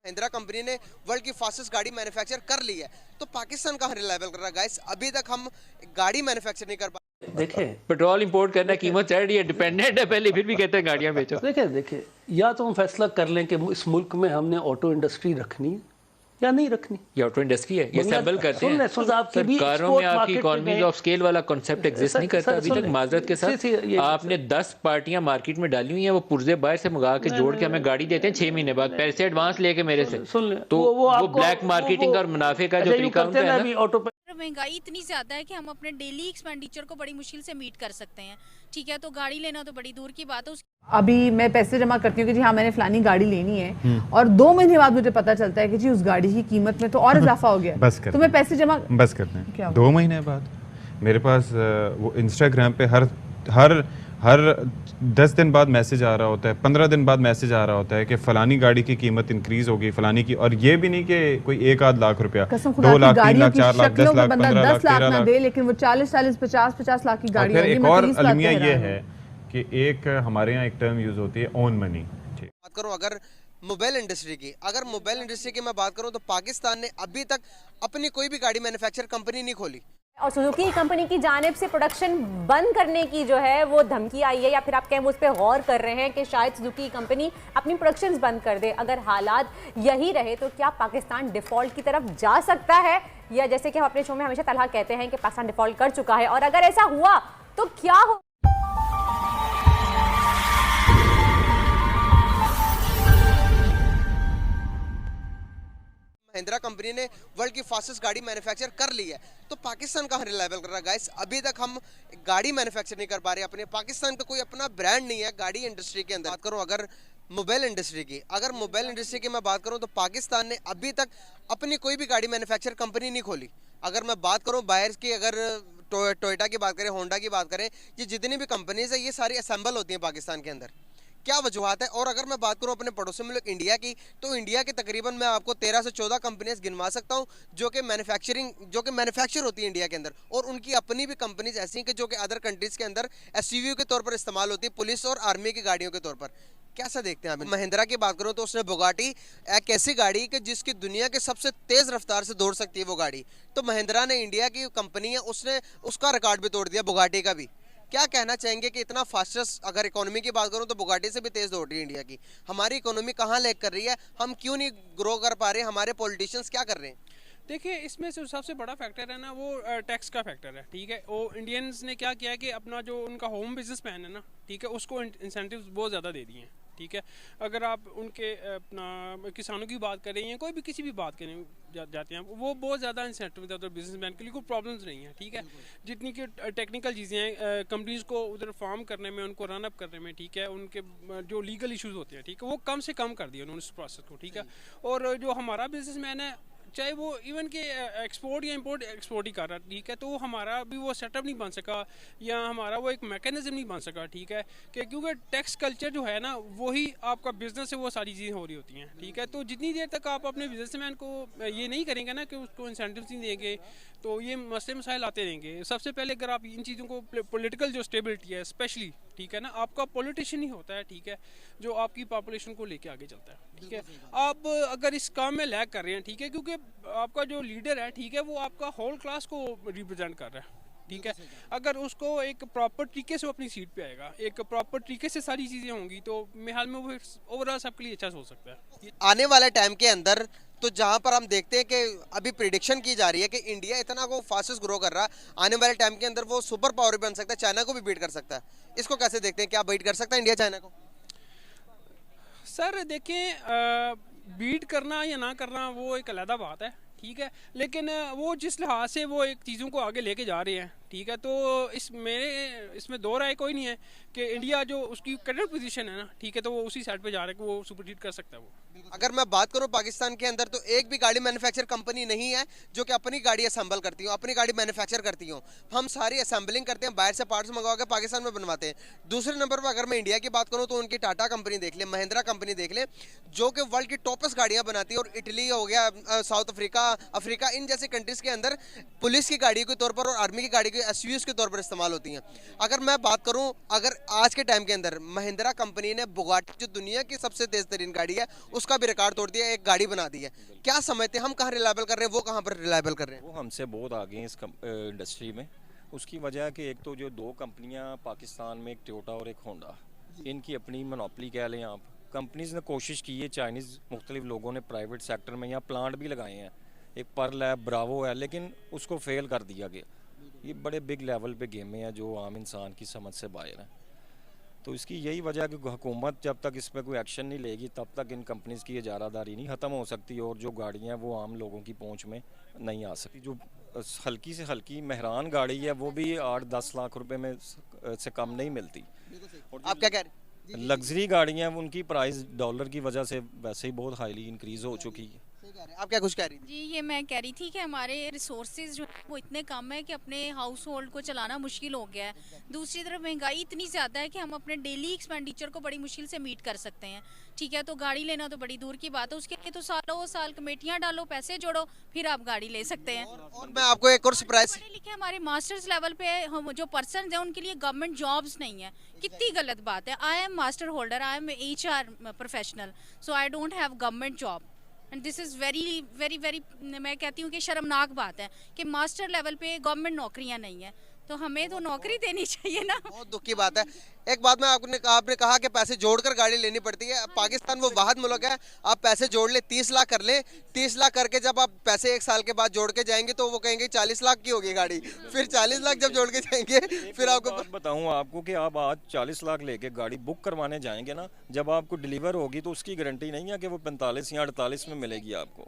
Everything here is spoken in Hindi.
महिंद्रा कंपनी ने वर्ल्ड की फास्टेस्ट गाड़ी मैन्युफैक्चर कर ली है, तो पाकिस्तान कहाँ रिलायबल कर रहा है गाइस? अभी तक हम गाड़ी मैन्युफैक्चर नहीं कर पाए। देखिए, पेट्रोल इंपोर्ट करना कीमत चढ़ रही है, डिपेंडेंट है पहले, फिर भी कहते हैं गाड़ियां बेचो। देखिए या तो हम फैसला कर लें कि इस मुल्क में हमने ऑटो इंडस्ट्री रखनी है या नहीं रखनी। ये ऑटो इंडस्ट्री है, ये असेंबल करते हैं। आपकी भी कारों में आपकी इकोनॉमीज ऑफ स्केल वाला कॉन्सेप्ट एग्जिस्ट नहीं करता अभी तक। माजरत के साथ आपने 10 पार्टियां मार्केट में डाली हुई हैं, वो पुर्जे बाहर से मंगा के जोड़ के हमें गाड़ी देते हैं 6 महीने बाद, पैसे एडवांस लेके मेरे से। तो वो ब्लैक मार्केटिंग और मुनाफे का जो तरीका उनका है ना। महंगाई इतनी ज्यादा है कि हम अपने डेली एक्सपेंडिचर को बड़ी मुश्किल से मीट कर सकते हैं, ठीक है, तो गाड़ी लेना तो बड़ी दूर की बात है। अभी मैं पैसे जमा करती हूँ कि जी हाँ मैंने फलानी गाड़ी लेनी है, और 2 महीने बाद मुझे पता चलता है कि जी उस गाड़ी की कीमत में तो और इजाफा हो गया। बस करते तो मैं पैसे जमा बस करते हैं 2 महीने बाद मेरे पास वो इंस्टाग्राम पे हर 10 दिन बाद मैसेज आ रहा होता है, 15 दिन बाद मैसेज आ रहा होता है कि फलानी गाड़ी की कीमत इंक्रीज होगी, फलानी की। और ये भी नहीं कि कोई 1-8 लाख रुपया, 2 लाख 3 लाख 4 लाख 10 लाख 15 लाख 13 लाख दे, लेकिन वो 40 50 लाख की गाड़ी होगी। एक और अलमिया ये है कि एक हमारे यहाँ एक टर्म यूज होती है ओन मनी। बात करूं अगर मोबाइल इंडस्ट्री की, अगर मोबाइल इंडस्ट्री की मैं बात करूं तो पाकिस्तान ने अभी तक अपनी कोई भी गाड़ी मैन्युफैक्चर कंपनी नहीं खोली। और सुजुकी कंपनी की जानिब से प्रोडक्शन बंद करने की जो है वो धमकी आई है, या फिर आप कहें वो उस पर गौर कर रहे हैं कि शायद सुजुकी कंपनी अपनी प्रोडक्शंस बंद कर दे। अगर हालात यही रहे तो क्या पाकिस्तान डिफॉल्ट की तरफ जा सकता है, या जैसे कि हम अपने शो में हमेशा तलहा कहते हैं कि पाकिस्तान डिफॉल्ट कर चुका है, और अगर ऐसा हुआ तो क्या हो? महिंद्रा कंपनी ने वर्ल्ड की फास्टेस्ट गाड़ी मैन्युफैक्चर कर ली है, तो पाकिस्तान कहाँ रिलायबल कर रहा है गाइस? अभी तक हम गाड़ी मैन्युफैक्चर नहीं कर पा रहे अपने। पाकिस्तान का कोई अपना ब्रांड नहीं है गाड़ी इंडस्ट्री के अंदर। बात करूं अगर मोबाइल इंडस्ट्री की, अगर मोबाइल इंडस्ट्री की मैं बात करूं तो पाकिस्तान ने अभी तक अपनी कोई भी गाड़ी मैन्युफैक्चर कंपनी नहीं खोली। अगर मैं बात करूँ बाहर की, अगर टोयोटा की बात करें, होंडा की बात करें, ये जितनी भी कंपनीज है ये सारी असेंबल होती हैं पाकिस्तान के अंदर। क्या वजूहत है? और अगर मैं बात करूं अपने पड़ोसी मुल्क इंडिया की, तो इंडिया के तकरीबन मैं आपको 13 से 14 कंपनीज गिनवा सकता हूं जो कि मैन्युफैक्चर होती है इंडिया के अंदर, और उनकी अपनी भी कंपनीज ऐसी हैं कि जो कि अदर कंट्रीज के अंदर एसयूवी के तौर पर इस्तेमाल होती है, पुलिस और आर्मी की गाड़ियों के तौर पर। कैसा देखते हैं आप? महिंद्रा की बात करूं तो उसने बुगाटी, एक ऐसी गाड़ी कि जिसकी दुनिया के सबसे तेज रफ्तार से दौड़ सकती है वो गाड़ी, तो महिंद्रा ने, इंडिया की कंपनी है, उसने उसका रिकॉर्ड भी तोड़ दिया, बुगाटी का भी। क्या कहना चाहेंगे कि इतना फास्टेस्ट, अगर इकोनॉमी की बात करूं तो बुगाटी से भी तेज दौड़ रही है इंडिया की। हमारी इकोनॉमी कहां लैग कर रही है? हम क्यों नहीं ग्रो कर पा रहे? हमारे पॉलिटिशियंस क्या कर रहे हैं? देखिए, इसमें से सबसे बड़ा फैक्टर है ना वो टैक्स का फैक्टर है, ठीक है। वो इंडियंस ने क्या किया कि अपना जो उनका होम बिजनेस मैन है ना, ठीक है, उसको इंसेंटिव्स बहुत ज़्यादा दे दिए हैं, ठीक है। अगर आप उनके अपना किसानों की बात करें या कोई भी किसी भी बात करें जाते हैं, वो बहुत ज़्यादा इंसेंटिव देते हैं बिजनेसमैन के लिए, कोई प्रॉब्लम्स नहीं है, ठीक है। जितनी की टेक्निकल चीज़ें हैं कंपनीज़ को उधर फार्म करने में, उनको रन अप करने में, ठीक है, उनके जो लीगल इशूज़ होते हैं, ठीक है, वो कम से कम कर दिए उन्होंने उस प्रोसेस को, ठीक है। और जो हमारा बिजनेसमैन है, चाहे वो इवन के एक्सपोर्ट या इंपोर्ट एक्सपोर्ट ही कर रहा है, ठीक है, तो हमारा भी वो सेटअप नहीं बन सका, या हमारा वो एक मैकेनिज्म नहीं बन सका, ठीक है, कि क्योंकि टैक्स कल्चर जो है ना वही आपका बिजनेस से वो सारी चीज़ें हो रही होती हैं, ठीक है। तो जितनी देर तक आप अपने बिजनेसमैन को ये नहीं करेंगे ना कि उसको इंसेंटिव्स नहीं देंगे, तो ये मसले मसाइल आते रहेंगे। सबसे पहले अगर आप इन चीज़ों को, पॉलिटिकल जो स्टेबिलिटी है स्पेशली, ठीक है ना, आपका पॉलिटिशियन ही होता है, ठीक है, जो आपकी पॉपुलेशन को लेके आगे चलता है, ठीक है। आप अगर इस काम में लैग कर रहे हैं, ठीक है, क्योंकि आपका जो लीडर है, ठीक है, वो आपका होल क्लास को रिप्रेजेंट कर रहा है, ठीक है। अगर उसको एक प्रॉपर तरीके से अपनी सीट पे आएगा, एक प्रॉपर तरीके से सारी चीज़ें होंगी, तो मेरे ख्याल में वो ओवरऑल सबके लिए अच्छा हो सकता है। आने वाले टाइम के अंदर तो जहां पर हम देखते हैं कि अभी प्रिडिक्शन की जा रही है कि इंडिया इतना को फास्टेस्ट ग्रो कर रहा है, आने वाले टाइम के अंदर वो सुपर पावर भी बन सकता है, चाइना को भी बीट कर सकता है। इसको कैसे देखते हैं? क्या बीट कर सकता है इंडिया चाइना को? सर देखें, बीट करना या ना करना वो एक अलग बात है, ठीक है, लेकिन वो जिस लिहाज से वो एक चीज़ों को आगे लेके जा रहे हैं, ठीक है, तो इसमें दो राय कोई नहीं है कि इंडिया जो उसकी करंट पोजीशन है ना, ठीक है, तो वो उसी साइड पे जा रहा है कि वो सुपरहिट कर सकता है वो। अगर मैं बात करूं पाकिस्तान के अंदर तो एक भी गाड़ी मैन्युफैक्चर कंपनी नहीं है जो कि अपनी गाड़ी असेंबल करती हो, अपनी गाड़ी मैन्युफैक्चर करती हो। हम सारी असेंबलिंग करते हैं, बाहर से पार्ट्स मंगवा के पाकिस्तान में बनवाते हैं। दूसरे नंबर पर अगर मैं इंडिया की बात करूं तो उनकी टाटा कंपनी देख ले, महिंद्रा कंपनी देख ले, जो कि वर्ल्ड की टॉपेस्ट गाड़ियां बनाती है, और इटली हो गया, साउथ अफ्रीका, इन जैसे कंट्रीज के अंदर पुलिस की गाड़ी के तौर पर और आर्मी की गाड़ी कि एसयूवीज के तौर पर इस्तेमाल होती हैं। अगर मैं बात करूं, अगर आज के टाइम के अंदर महिंद्रा कंपनी ने बुगाटी जो दुनिया की सबसे तेज तरीन गाड़ी है उसका भी रिकॉर्ड तोड़ दिया, एक गाड़ी बना दी है। क्या समझते हैं हम कहाँ रिलायबल कर रहे हैं, वो कहाँ पर रिलायबल कर रहे हैं? वो हमसे बहुत आगे हैं इस इंडस्ट्री में। उसकी वजह है कि एक तो जो दो कंपनियां पाकिस्तान में, एक टोयोटा और एक होंडा, इनकी अपनी मोनोपोली कह लें आप। कंपनीज ने कोशिश की है, चाइनीज़ मुख्तलिफ लोगों ने प्राइवेट सेक्टर में यहाँ प्लांट भी लगाए हैं, एक पर्ल है, ब्रावो है, लेकिन उसको फेल कर दिया गया। ये बड़े बिग लेवल पे गेमें हैं जो आम इंसान की समझ से बाहर हैं। तो इसकी यही वजह है कि हुकूमत जब तक इस पर कोई एक्शन नहीं लेगी तब तक इन कंपनीज़ की इजारादारी नहीं ख़त्म हो सकती और जो गाड़ियाँ हैं वो आम लोगों की पहुँच में नहीं आ सकती। जो हल्की से हल्की मेहरान गाड़ी है वो भी 8-10 लाख रुपए में से कम नहीं मिलती। आप क्या कह रहे हैं? लग्जरी गाड़ियाँ उनकी प्राइस डॉलर की वजह से वैसे ही बहुत हाईली इंक्रीज़ हो चुकी है। आप क्या कुछ कह रही थी? जी, ये मैं कह रही थी कि हमारे रिसोर्सेज जो है वो इतने कम है कि अपने हाउस होल्ड को चलाना मुश्किल हो गया है। दूसरी तरफ महंगाई इतनी ज़्यादा है कि हम अपने डेली एक्सपेंडिचर को बड़ी मुश्किल से मीट कर सकते हैं। ठीक है, तो गाड़ी लेना तो बड़ी दूर की बात है, उसके लिए तो सालों साल कमेटियाँ डालो, पैसे जोड़ो, फिर आप गाड़ी ले सकते हैं। और मैं आपको एक और सरप्राइज, पढ़े लिखे हमारे मास्टर्स लेवल पे हम जो पर्सन हैं उनके लिए गवर्नमेंट जॉब्स नहीं है। कितनी गलत बात है। I am master holder, I am HR professional, so I don't have government job and this is very very very, मैं कहती हूँ कि शर्मनाक बात है कि मास्टर लेवल पे गवर्नमेंट नौकरियाँ नहीं है, तो हमें तो नौकरी देनी चाहिए ना। बहुत दुख की बात है। एक बात मैं आपने कहा कि पैसे जोड़कर गाड़ी लेनी पड़ती है। पाकिस्तान वो वाहिद मुल्क है, आप पैसे जोड़ ले, 30 लाख कर ले, 30 लाख करके जब आप पैसे 1 साल के बाद जोड़ के जाएंगे तो वो कहेंगे 40 लाख की होगी गाड़ी, फिर 40 लाख जब जोड़ के जाएंगे फिर आपको बताऊं आपको कि आप आज 40 लाख लेके गाड़ी बुक करवाने जाएंगे ना, जब आपको डिलीवर होगी तो उसकी गारंटी नहीं है कि वो 45 या 48 में मिलेगी आपको।